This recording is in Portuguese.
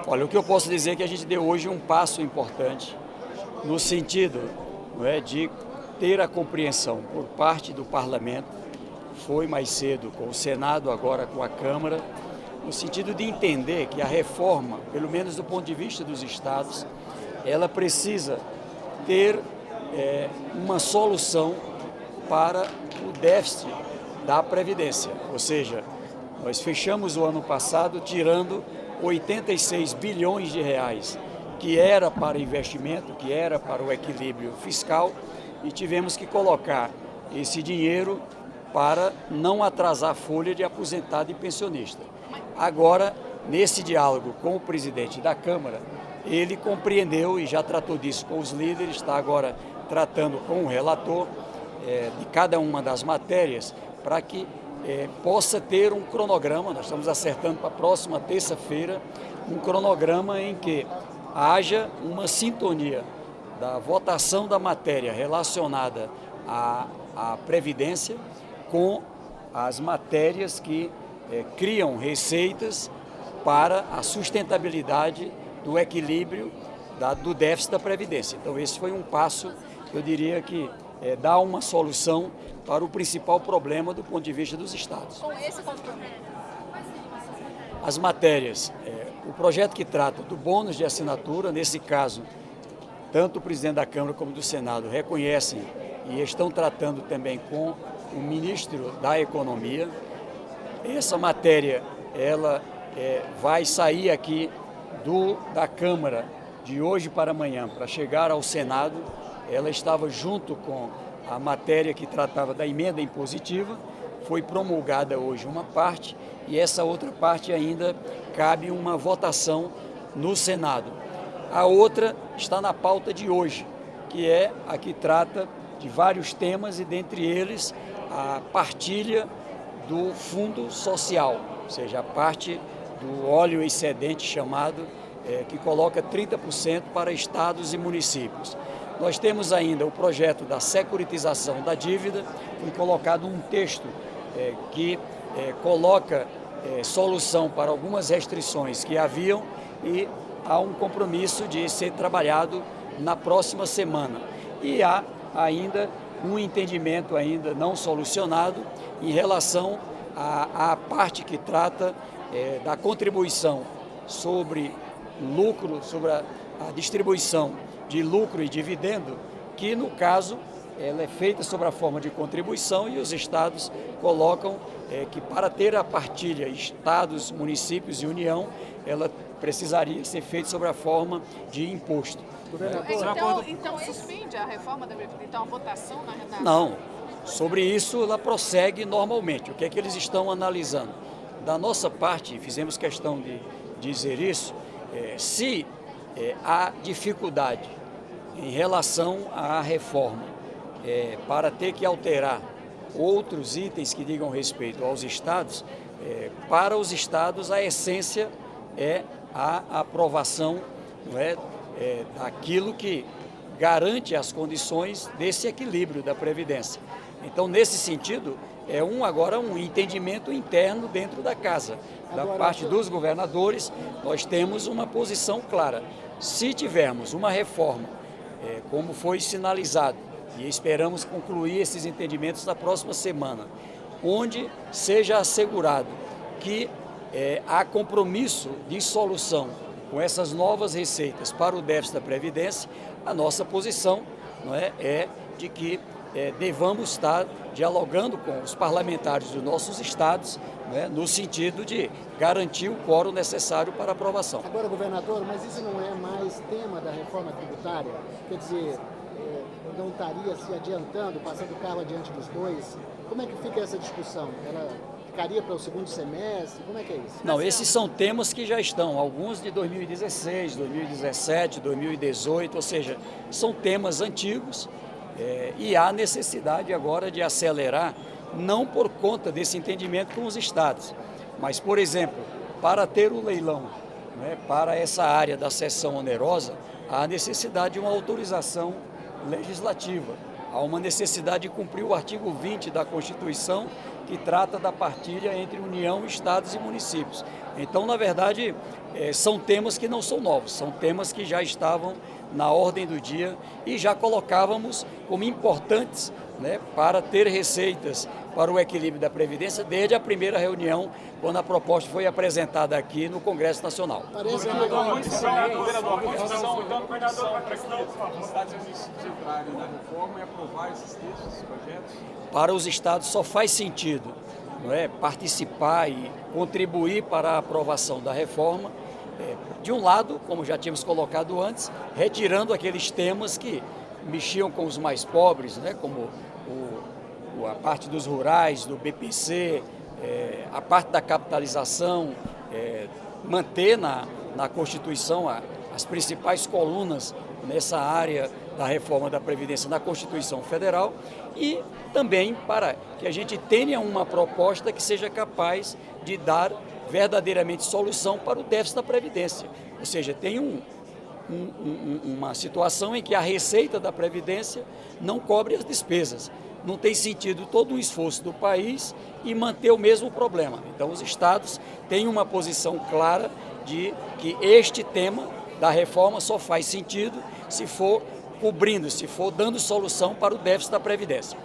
Olha, o que eu posso dizer é que a gente deu hoje um passo importante no sentido, não é, de ter a compreensão por parte do Parlamento, foi mais cedo com o Senado, agora com a Câmara, no sentido de entender que a reforma, pelo menos do ponto de vista dos estados, ela precisa ter uma solução para o déficit da Previdência. Ou seja, nós fechamos o ano passado tirando 86 bilhões de reais, que era para investimento, que era para o equilíbrio fiscal, e tivemos que colocar esse dinheiro para não atrasar a folha de aposentado e pensionista. Agora, nesse diálogo com o presidente da Câmara, ele compreendeu e já tratou disso com os líderes, está agora tratando com o relator de cada uma das matérias para que possa ter um cronograma. Nós estamos acertando para a próxima terça-feira um cronograma em que haja uma sintonia da votação da matéria relacionada à Previdência com as matérias que criam receitas para a sustentabilidade do equilíbrio do déficit da Previdência. Então esse foi um passo, eu diria que dá uma solução para o principal problema do ponto de vista dos estados. Com esse compromisso. As matérias, o projeto que trata do bônus de assinatura, nesse caso, tanto o presidente da Câmara como do Senado reconhecem e estão tratando também com o ministro da Economia. Essa matéria, ela vai sair aqui da Câmara de hoje para amanhã, para chegar ao Senado. Ela estava junto com a matéria que tratava da emenda impositiva, foi promulgada hoje uma parte e essa outra parte ainda cabe uma votação no Senado. A outra está na pauta de hoje, que é a que trata de vários temas e dentre eles a partilha do Fundo Social, ou seja, a parte do óleo excedente chamado, que coloca 30% para estados e municípios. Nós temos ainda o projeto da securitização da dívida, foi colocado um texto que coloca solução para algumas restrições que haviam e há um compromisso de ser trabalhado na próxima semana. E há ainda um entendimento ainda não solucionado em relação à parte que trata da contribuição sobre lucro, sobre a distribuição de lucro e dividendo, que no caso ela é feita sob a forma de contribuição e os estados colocam que para ter a partilha estados, municípios e União, ela precisaria ser feita sob a forma de imposto. Então suspende a reforma da Previdência, então a votação na Não, sobre isso ela prossegue normalmente. O que é que eles estão analisando? Da nossa parte, fizemos questão de dizer isso, se há dificuldade em relação à reforma para ter que alterar outros itens que digam respeito aos estados, para os estados a essência é a aprovação, não é, daquilo que garante as condições desse equilíbrio da Previdência. Então, nesse sentido, agora um entendimento interno dentro da casa. Da parte dos governadores, nós temos uma posição clara. Se tivermos uma reforma, como foi sinalizado, e esperamos concluir esses entendimentos na próxima semana, onde seja assegurado que há compromisso de solução com essas novas receitas para o déficit da Previdência, a nossa posição, não é de que devamos estar dialogando com os parlamentares dos nossos estados, no sentido de garantir o quórum necessário para aprovação. Agora, governador, mas isso não é mais tema da reforma tributária? Quer dizer, não estaria se adiantando, passando o carro adiante dos bois? Como é que fica essa discussão? Ela ficaria para o segundo semestre? Como é que é isso? Não, esses são temas que já estão, alguns de 2016, 2017, 2018, ou seja, são temas antigos e há necessidade agora de acelerar, não por conta desse entendimento com os estados, mas, por exemplo, para ter o leilão, para essa área da cessão onerosa, há necessidade de uma autorização legislativa. Há uma necessidade de cumprir o artigo 20 da Constituição, que trata da partilha entre União, Estados e municípios. Então, na verdade, são temas que não são novos, são temas que já estavam na ordem do dia e já colocávamos como importantes, né, para ter receitas para o equilíbrio da Previdência desde a primeira reunião, quando a proposta foi apresentada aqui no Congresso Nacional. Parece que Para os estados só faz sentido, não é, participar e contribuir para a aprovação da reforma, de um lado, como já tínhamos colocado antes, retirando aqueles temas que mexiam com os mais pobres, né, como a parte dos rurais, do BPC, a parte da capitalização, manter na Constituição as principais colunas nessa área da reforma da Previdência na Constituição Federal e também para que a gente tenha uma proposta que seja capaz de dar verdadeiramente solução para o déficit da Previdência. Ou seja, tem uma situação em que a receita da Previdência não cobre as despesas. Não tem sentido todo o esforço do país e manter o mesmo problema. Então, os estados têm uma posição clara de que este tema da reforma só faz sentido se for cobrindo, se for dando solução para o déficit da Previdência.